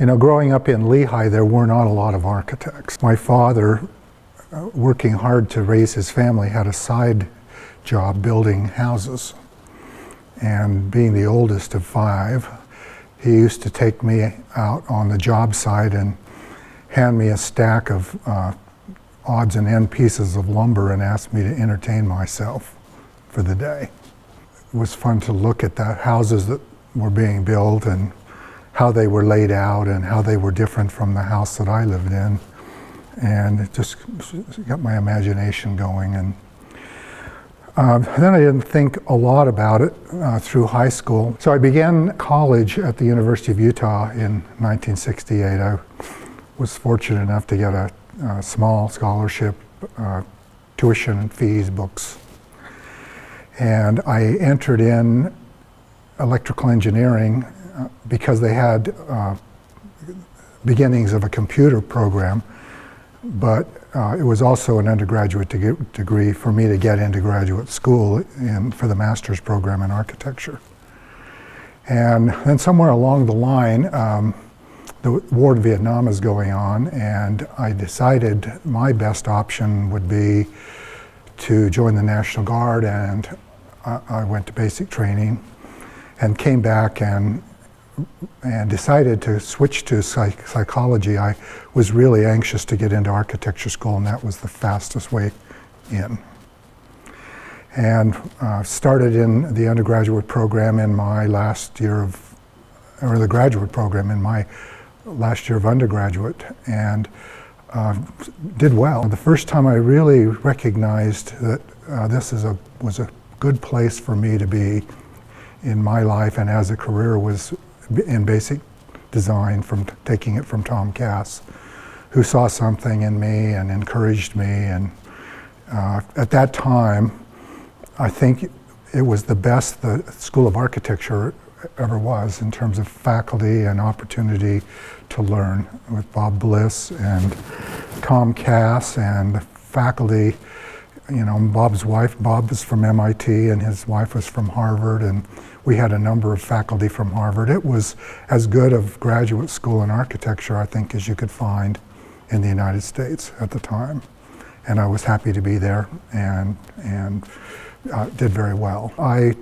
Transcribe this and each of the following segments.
You know, growing up in Lehigh, there were not a lot of architects. My father, working hard to raise his family, had a side job building houses. And being the oldest of 5, he used to take me out on the job site and hand me a stack of odds and end pieces of lumber and ask me to entertain myself for the day. It was fun to look at the houses that were being built and how they were laid out and how they were different from the house that I lived in. And it just got my imagination going. And then I didn't think a lot about it through high school. So I began college at the University of Utah in 1968. I was fortunate enough to get a small scholarship, tuition and fees, books. And I entered in electrical engineering because they had beginnings of a computer program, but it was also an undergraduate degree for me to get into graduate school for the master's program in architecture. And then somewhere along the line, the war in Vietnam is going on, and I decided my best option would be to join the National Guard, and I went to basic training and came back and decided to switch to psychology. I was really anxious to get into architecture school, and that was the fastest way in. And started in the undergraduate program in my last year of, or the graduate program in my last year of undergraduate, and did well. The first time I really recognized that this was a good place for me to be in my life and as a career was in basic design, from taking it from Tom Cass, who saw something in me and encouraged me. And at that time, I think it was the best the School of Architecture ever was in terms of faculty and opportunity to learn, with Bob Bliss and Tom Cass and the faculty. You know, Bob's wife, Bob was from MIT and his wife was from Harvard, and we had a number of faculty from Harvard. It was as good of graduate school in architecture, I think, as you could find in the United States at the time. And I was happy to be there and did very well. I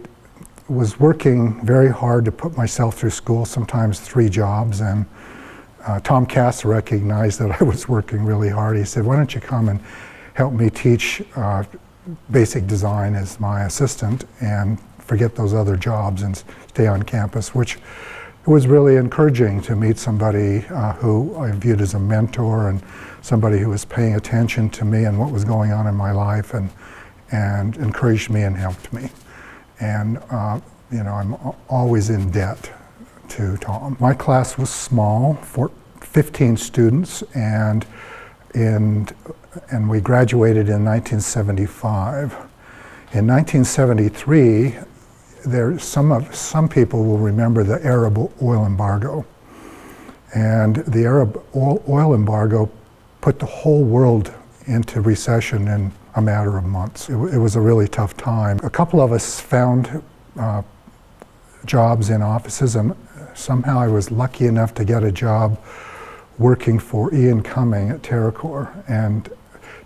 was working very hard to put myself through school, sometimes 3 jobs, and Tom Cass recognized that I was working really hard. He said, "Why don't you come and help me teach basic design as my assistant and forget those other jobs and stay on campus," which was really encouraging to meet somebody who I viewed as a mentor and somebody who was paying attention to me and what was going on in my life and encouraged me and helped me. And you know, I'm always in debt to Tom. My class was small, 15 students, and we graduated in 1975. In 1973, some people will remember the Arab oil embargo. And the Arab oil embargo put the whole world into recession in a matter of months. It was a really tough time. A couple of us found jobs in offices, and somehow I was lucky enough to get a job working for Ian Cumming at TerraCore. And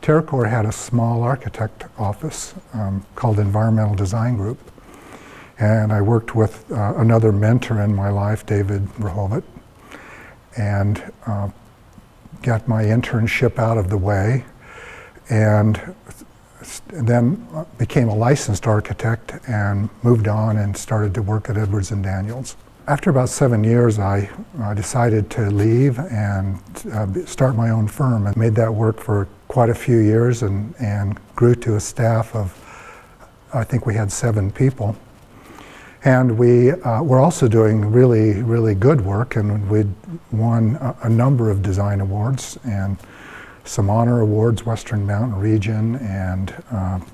TerraCore had a small architect office called Environmental Design Group. And I worked with another mentor in my life, David Rehovet, and got my internship out of the way, and then became a licensed architect and moved on and started to work at Edwards & Daniels. After about 7 years, I decided to leave and start my own firm, and made that work for quite a few years and grew to a staff of, I think we had 7 people. And we were also doing really, really good work, and we'd won a number of design awards and some honor awards, Western Mountain Region and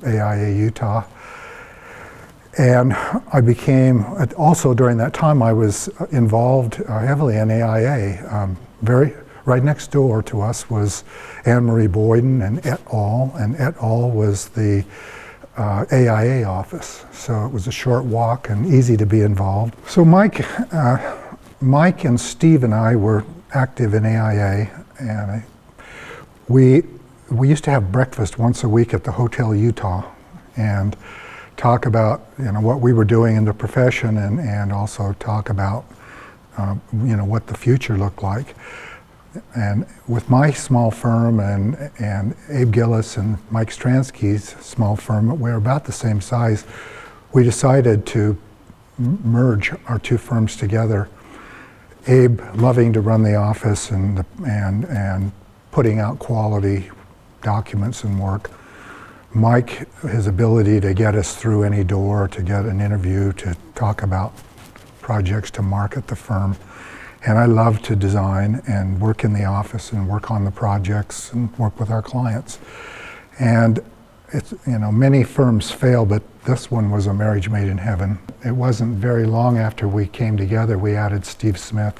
AIA Utah. And I became, also during that time, I was involved heavily in AIA. Right next door to us was Anne Marie Boyden and et al. And et al. Was the AIA office. So it was a short walk and easy to be involved. So Mike and Steve and I were active in AIA, and we used to have breakfast once a week at the Hotel Utah, and talk about what we were doing in the profession, and also talk about what the future looked like. And with my small firm and Abe Gillis and Mike Stransky's small firm, we're about the same size. We decided to merge our two firms together. Abe loving to run the office and putting out quality documents and work. Mike, his ability to get us through any door, to get an interview, to talk about projects, to market the firm. And I love to design and work in the office and work on the projects and work with our clients. And it's, many firms fail, but this one was a marriage made in heaven. It wasn't very long after we came together, we added Steve Smith,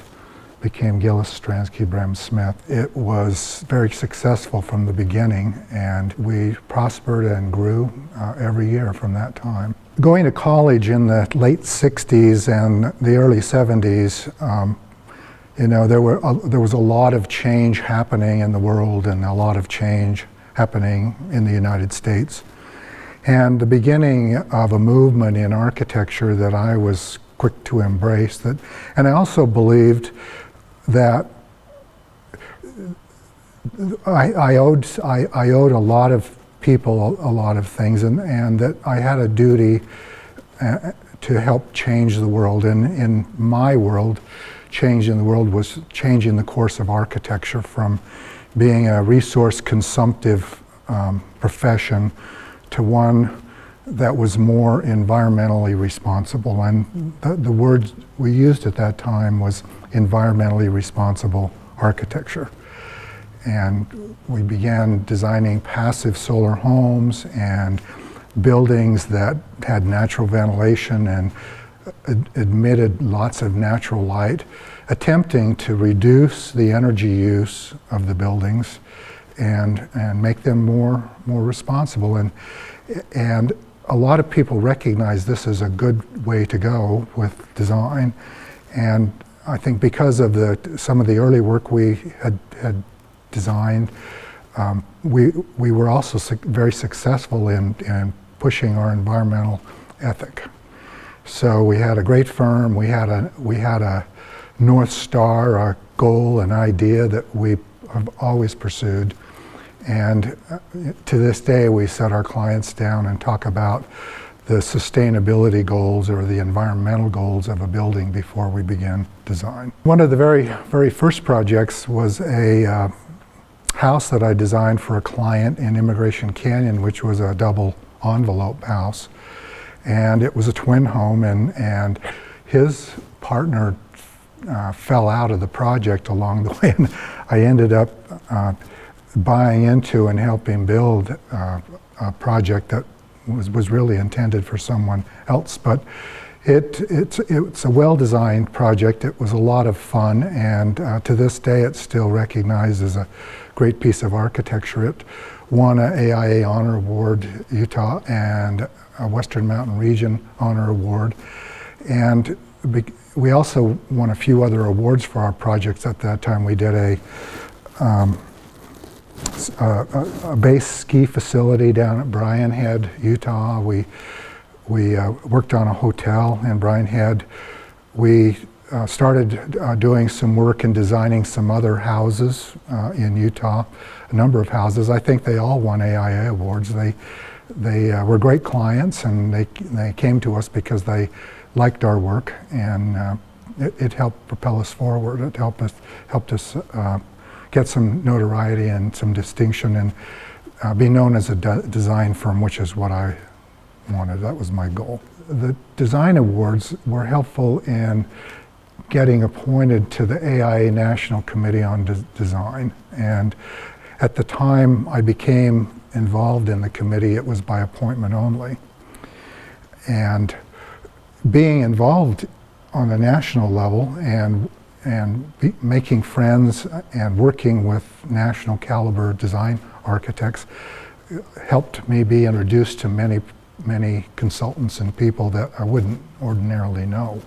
became Gillis, Stransky, Brems, Smith. It was very successful from the beginning, and we prospered and grew every year from that time. Going to college in the late 60s and the early 70s, there was a lot of change happening in the world and a lot of change happening in the United States. And the beginning of a movement in architecture that I was quick to embrace, and I also believed that I owed a lot of people a lot of things, and that I had a duty to help change the world. And in my world, change in the world was changing the course of architecture from being a resource consumptive profession to one that was more environmentally responsible. And the word we used at that time was environmentally responsible architecture. And we began designing passive solar homes and buildings that had natural ventilation and admitted lots of natural light, attempting to reduce the energy use of the buildings and make them more responsible. And a lot of people recognize this as a good way to go with design. And I think because of some of the early work we had designed, we were also very successful in pushing our environmental ethic. So we had a great firm. We had a North Star, a goal, an idea that we have always pursued. And to this day, we set our clients down and talk about the sustainability goals or the environmental goals of a building before we begin design. One of the very, very first projects was a house that I designed for a client in Immigration Canyon, which was a double envelope house. And it was a twin home, and his partner fell out of the project along the way. And I ended up buying into and helping build a project that was really intended for someone else. But it's a well-designed project. It was a lot of fun, and to this day it's still recognized as a great piece of architecture. It won an AIA Honor Award, Utah, and a Western Mountain Region Honor Award. And we also won a few other awards for our projects at that time. We did a base ski facility down at Bryan Head, Utah. We worked on a hotel in Bryan Head. We started doing some work and designing some other houses in Utah, a number of houses. I think they all won AIA awards. They were great clients, and they came to us because they liked our work, and it helped propel us forward. It helped us get some notoriety and some distinction, and be known as a design firm, which is what I wanted. That was my goal. The design awards were helpful in getting appointed to the AIA National Committee on Design. And at the time I became involved in the committee, it was by appointment only. And being involved on a national level and making friends and working with national caliber design architects helped me be introduced to many consultants and people that I wouldn't ordinarily know.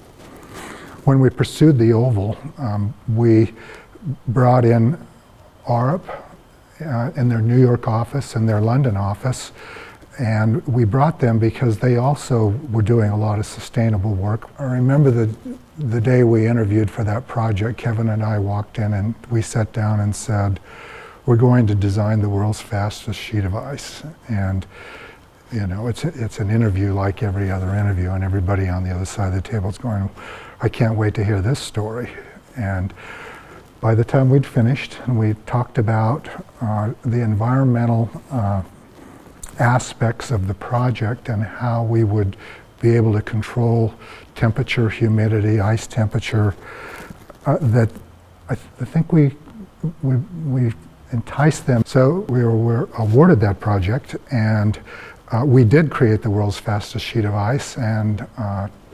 When we pursued the Oval, we brought in ARP in their New York office and their London office. And we brought them because they also were doing a lot of sustainable work. I remember the day we interviewed for that project, Kevin and I walked in and we sat down and said, we're going to design the world's fastest sheet of ice. And you know, it's an interview like every other interview, and everybody on the other side of the table is going, I can't wait to hear this story. And by the time we'd finished and we talked about the environmental aspects of the project and how we would be able to control temperature, humidity, ice temperature, that I think we enticed them. So we were awarded that project, and we did create the world's fastest sheet of ice, and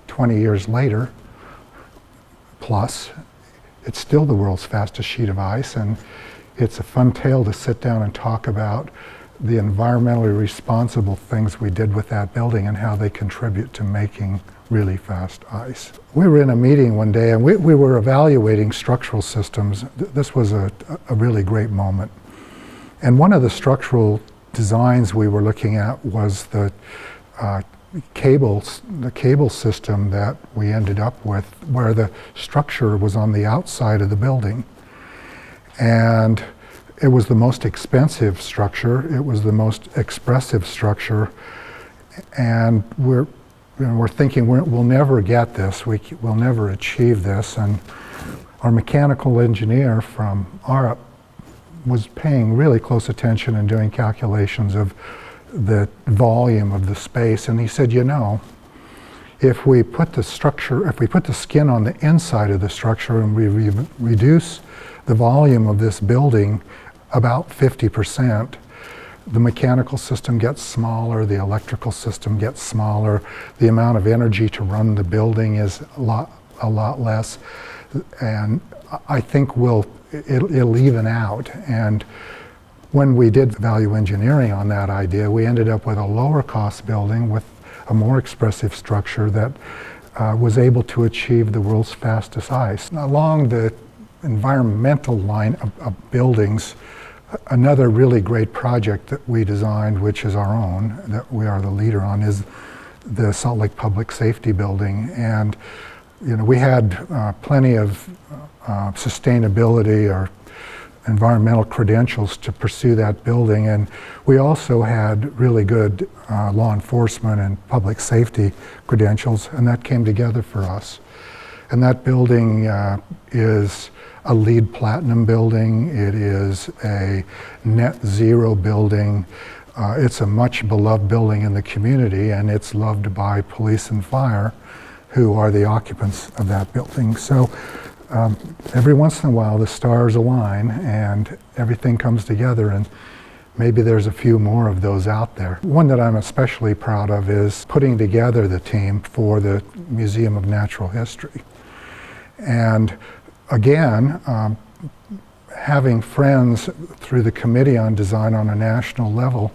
20 years later, plus, it's still the world's fastest sheet of ice, and it's a fun tale to sit down and talk about the environmentally responsible things we did with that building and how they contribute to making really fast ice. We were in a meeting one day and we were evaluating structural systems. This was a really great moment. And one of the structural designs we were looking at was the cable system that we ended up with, where the structure was on the outside of the building. And it was the most expensive structure, it was the most expressive structure, and we're thinking we'll never get this, we'll never achieve this, and our mechanical engineer from ARP was paying really close attention and doing calculations of the volume of the space, and he said, you know, if we put the skin on the inside of the structure and we reduce the volume of this building about 50%, the mechanical system gets smaller, the electrical system gets smaller, the amount of energy to run the building is a lot less, and I think it'll even out. And when we did value engineering on that idea, we ended up with a lower cost building with a more expressive structure that was able to achieve the world's fastest ice. Along the environmental line of buildings, another really great project that we designed, which is our own, that we are the leader on, is the Salt Lake Public Safety Building. And you know, we had plenty of sustainability or environmental credentials to pursue that building, and we also had really good law enforcement and public safety credentials, and that came together for us. And that building is a LEED Platinum building, it is a net zero building, it's a much beloved building in the community, and it's loved by police and fire, who are the occupants of that building. So every once in a while the stars align and everything comes together, and maybe there's a few more of those out there. One that I'm especially proud of is putting together the team for the Museum of Natural History. And again, having friends through the Committee on Design on a national level,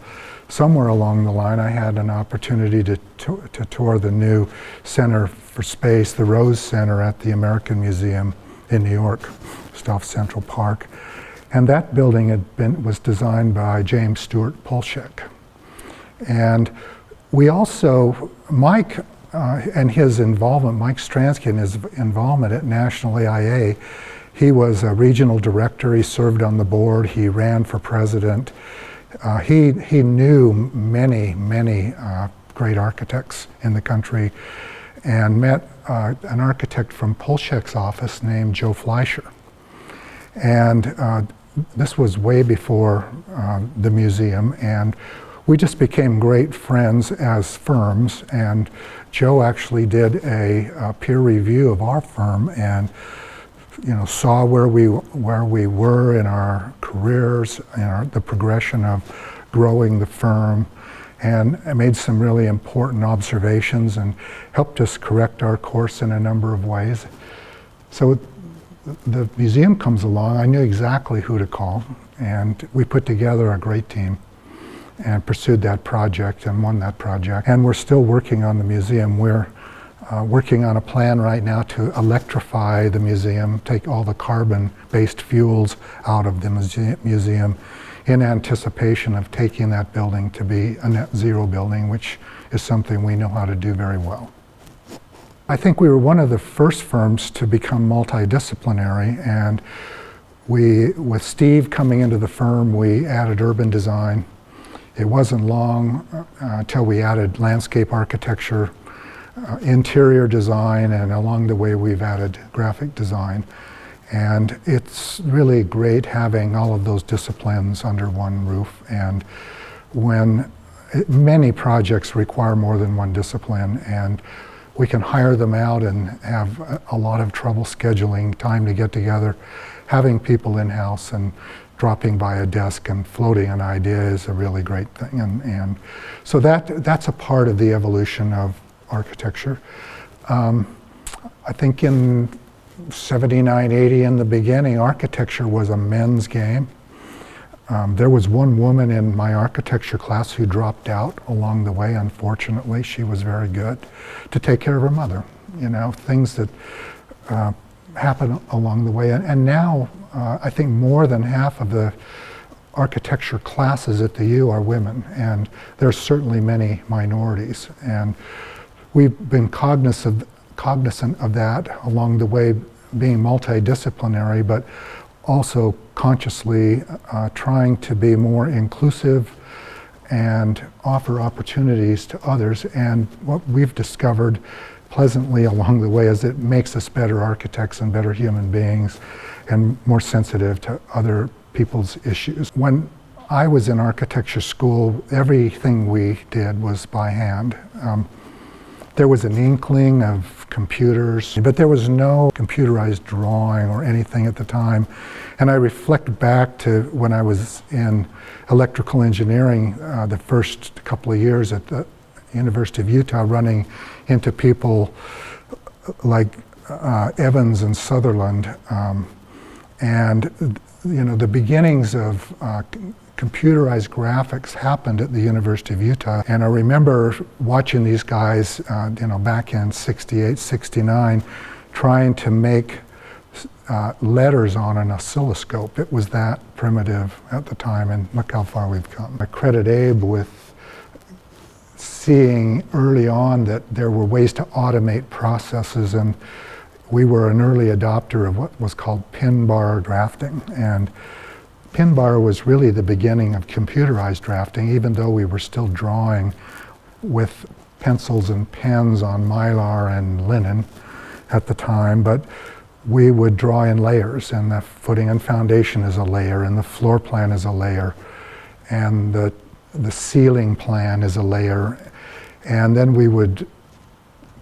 somewhere along the line I had an opportunity to tour the new Center for Space, the Rose Center at the American Museum in New York, just off Central Park. And that building was designed by James Stewart Polshek. And we also, Mike and his involvement, Mike Stransky and his involvement at National AIA, he was a regional director, he served on the board, he ran for president. He knew many great architects in the country, and met an architect from Polshek's office named Joe Fleischer. And this was way before the museum, and we just became great friends as firms, and Joe actually did a peer review of our firm and saw where we were in our careers and the progression of growing the firm, and made some really important observations and helped us correct our course in a number of ways. So the museum comes along, I knew exactly who to call, and we put together a great team and pursued that project and won that project. And we're still working on the museum. We're working on a plan right now to electrify the museum, take all the carbon-based fuels out of the museum in anticipation of taking that building to be a net zero building, which is something we know how to do very well. I think we were one of the first firms to become multidisciplinary, and with Steve coming into the firm, we added urban design. It wasn't long until we added landscape architecture, interior design, and along the way we've added graphic design. And it's really great having all of those disciplines under one roof. And when many projects require more than one discipline, and we can hire them out and have a lot of trouble scheduling time to get together, having people in-house and dropping by a desk and floating an idea is a really great thing. And so that's a part of the evolution of architecture. I think in 79, 80 in the beginning, architecture was a men's game. There was one woman in my architecture class who dropped out along the way, unfortunately. She was very good to take care of her mother, things that happen along the way. And now, I think more than half of the architecture classes at the U are women, and there's certainly many minorities. And we've been cognizant of that along the way, being multidisciplinary, but also consciously trying to be more inclusive and offer opportunities to others. And what we've discovered pleasantly along the way is it makes us better architects and better human beings and more sensitive to other people's issues. When I was in architecture school, everything we did was by hand. There was an inkling of computers, but there was no computerized drawing or anything at the time. And I reflect back to when I was in electrical engineering the first couple of years at the University of Utah, running into people like Evans and Sutherland, and the beginnings of computerized graphics happened at the University of Utah. And I remember watching these guys, back in 68, 69, trying to make letters on an oscilloscope. It was that primitive at the time, and look how far we've come. I credit Abe with seeing early on that there were ways to automate processes, and we were an early adopter of what was called pin bar drafting. And pin bar was really the beginning of computerized drafting, even though we were still drawing with pencils and pens on mylar and linen at the time, but we would draw in layers, and the footing and foundation is a layer, and the floor plan is a layer, and the ceiling plan is a layer. And then we would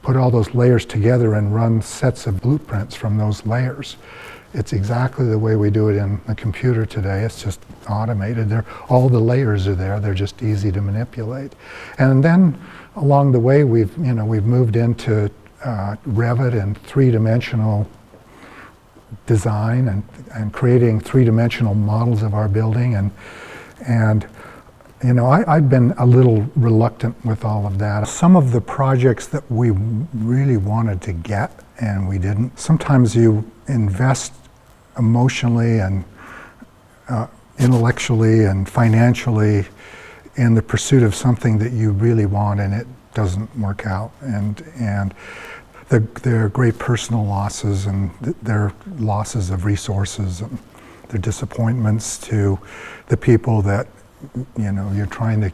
put all those layers together and run sets of blueprints from those layers. It's exactly the way we do it in the computer today. It's just automated. All the layers are there. They're just easy to manipulate. And then along the way, we've moved into Revit and three-dimensional design and creating three-dimensional models of our building. And I've been a little reluctant with all of that. Some of the projects that we really wanted to get and we didn't. Sometimes you invest emotionally and intellectually and financially in the pursuit of something that you really want, and it doesn't work out. And there are great personal losses, and there are losses of resources, and there are disappointments to the people that you're trying to,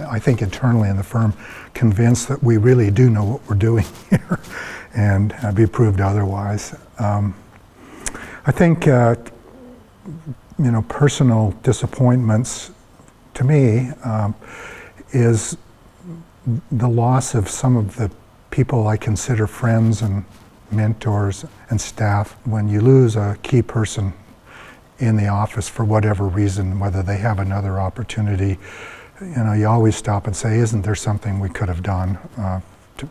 I think internally in the firm, convince that we really do know what we're doing here and be proved otherwise. I think, personal disappointments to me is the loss of some of the people I consider friends and mentors and staff. When you lose a key person in the office for whatever reason, whether they have another opportunity, you always stop and say, isn't there something we could have done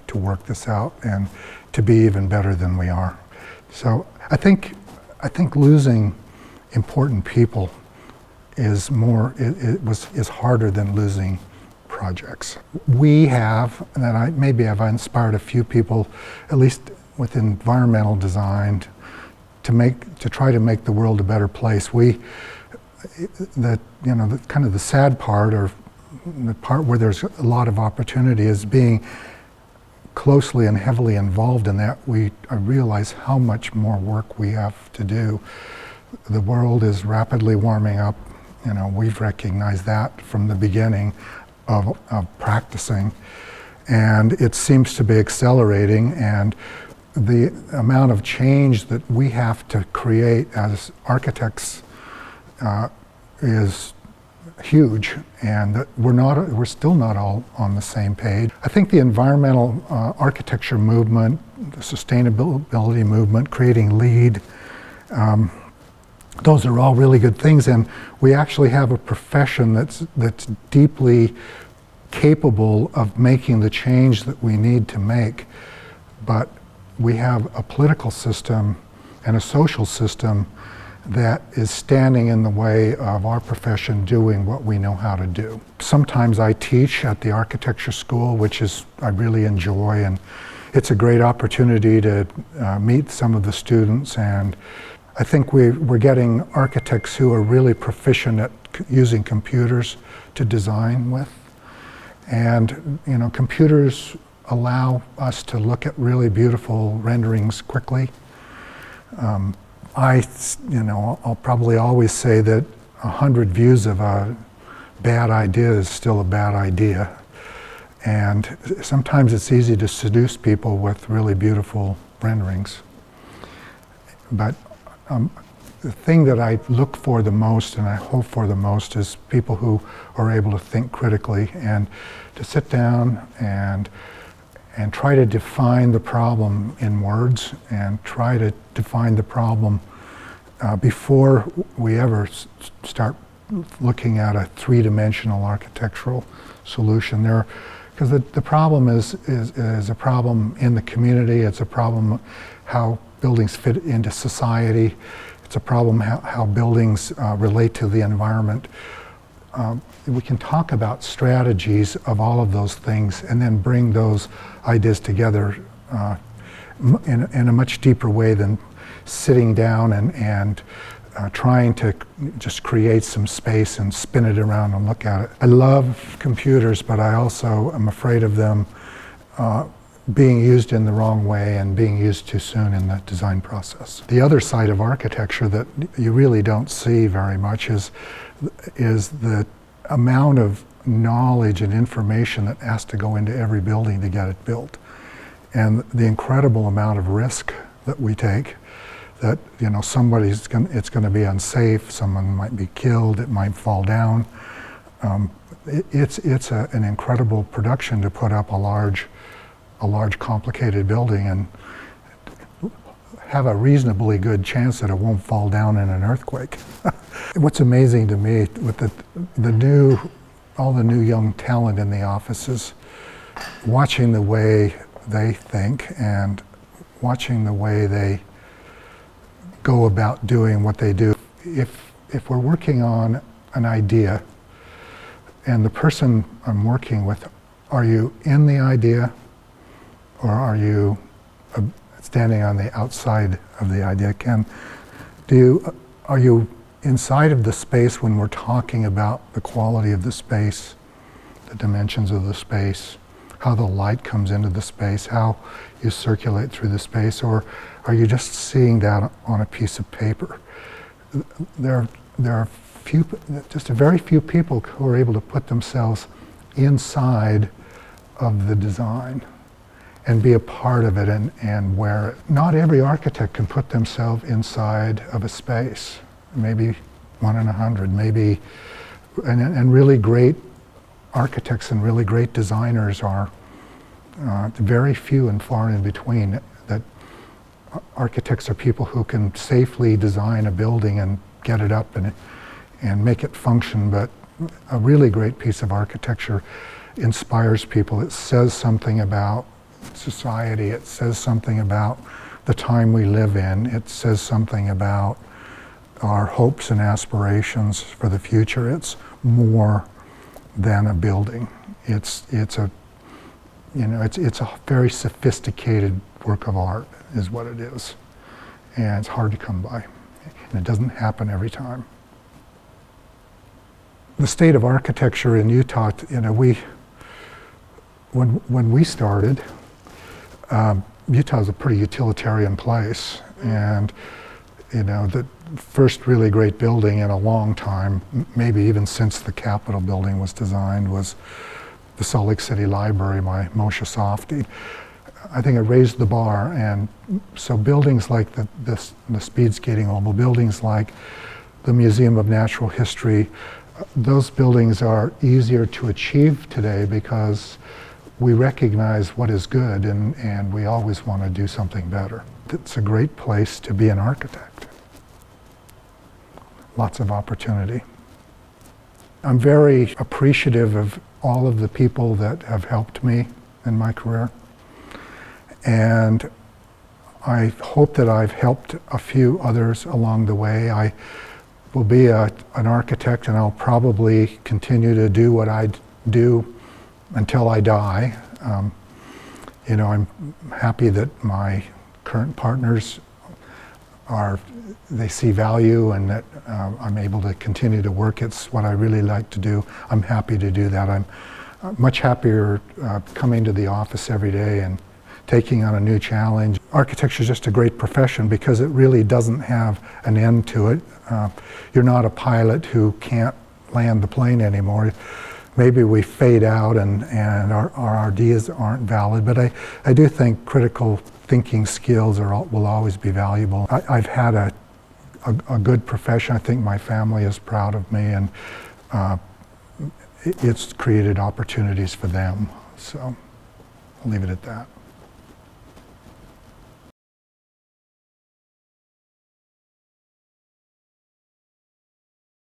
to work this out and to be even better than we are? So I think losing important people is harder than losing projects. We have, and maybe I've inspired a few people, at least with environmental design, to try to make the world a better place. The kind of the sad part, or the part where there's a lot of opportunity, is being closely and heavily involved in that. I realize how much more work we have to do. The world is rapidly warming up. We've recognized that from the beginning of practicing, and it seems to be accelerating, and the amount of change that we have to create as architects is huge, and that we're still not all on the same page. I think the environmental architecture movement, the sustainability movement, creating LEED, those are all really good things, and we actually have a profession that's deeply capable of making the change that we need to make. But we have a political system and a social system that is standing in the way of our profession doing what we know how to do. Sometimes I teach at the architecture school, which I really enjoy, and it's a great opportunity to meet some of the students, and I think we're getting architects who are really proficient at using computers to design with. And computers allow us to look at really beautiful renderings quickly. I'll probably always say that 100 views of a bad idea is still a bad idea. And sometimes it's easy to seduce people with really beautiful renderings. But the thing that I look for the most and I hope for the most is people who are able to think critically and to sit down and try to define the problem in words, and try to define the problem before we ever start looking at a three-dimensional architectural solution. Because the problem is a problem in the community. It's a problem how buildings fit into society. It's a problem how buildings relate to the environment. We can talk about strategies of all of those things and then bring those ideas together in a much deeper way than sitting down and trying to just create some space and spin it around and look at it. I love computers, but I also am afraid of them being used in the wrong way and being used too soon in the design process. The other side of architecture that you really don't see very much is the amount of knowledge and information that has to go into every building to get it built, and the incredible amount of risk that we take. That it's going to be unsafe. Someone might be killed. It might fall down. It's an incredible production to put up a large complicated building and have a reasonably good chance that it won't fall down in an earthquake. What's amazing to me with all the new young talent in the offices, watching the way they think and watching the way they go about doing what they do. If we're working on an idea and the person I'm working with, are you in the idea or are you standing on the outside of the idea? Are you inside of the space when we're talking about the quality of the space, the dimensions of the space, how the light comes into the space, how you circulate through the space, or are you just seeing that on a piece of paper? There are just a very few people who are able to put themselves inside of the design and be a part of it and wear it. Not every architect can put themselves inside of a space. Maybe 1 in 100, maybe, and really great architects and really great designers are very few and far in between. That architects are people who can safely design a building and get it up and make it function, but a really great piece of architecture inspires people. It says something about society, it says something about the time we live in, it says something about our hopes and aspirations for the future. It's more than a building. It's a it's a very sophisticated work of art, is what it is, and it's hard to come by, and it doesn't happen every time. The state of architecture in Utah, when we started, Utah is a pretty utilitarian place, and the first really great building in a long time, maybe even since the Capitol building was designed, was the Salt Lake City Library by Moshe Safdie. I think it raised the bar, and so buildings like the speed skating oval, buildings like the Museum of Natural History, those buildings are easier to achieve today because we recognize what is good, and we always want to do something better. It's a great place to be an architect. Lots of opportunity. I'm very appreciative of all of the people that have helped me in my career, and I hope that I've helped a few others along the way. I will be an architect, and I'll probably continue to do what I do until I die. I'm happy that my current partners they see value, and that I'm able to continue to work. It's what I really like to do. I'm happy to do that. I'm much happier coming to the office every day and taking on a new challenge. Architecture is just a great profession because it really doesn't have an end to it. You're not a pilot who can't land the plane anymore. Maybe we fade out and our ideas aren't valid, but I do think critical thinking skills will always be valuable. I've had a good profession. I think my family is proud of me, and it's created opportunities for them. So I'll leave it at that.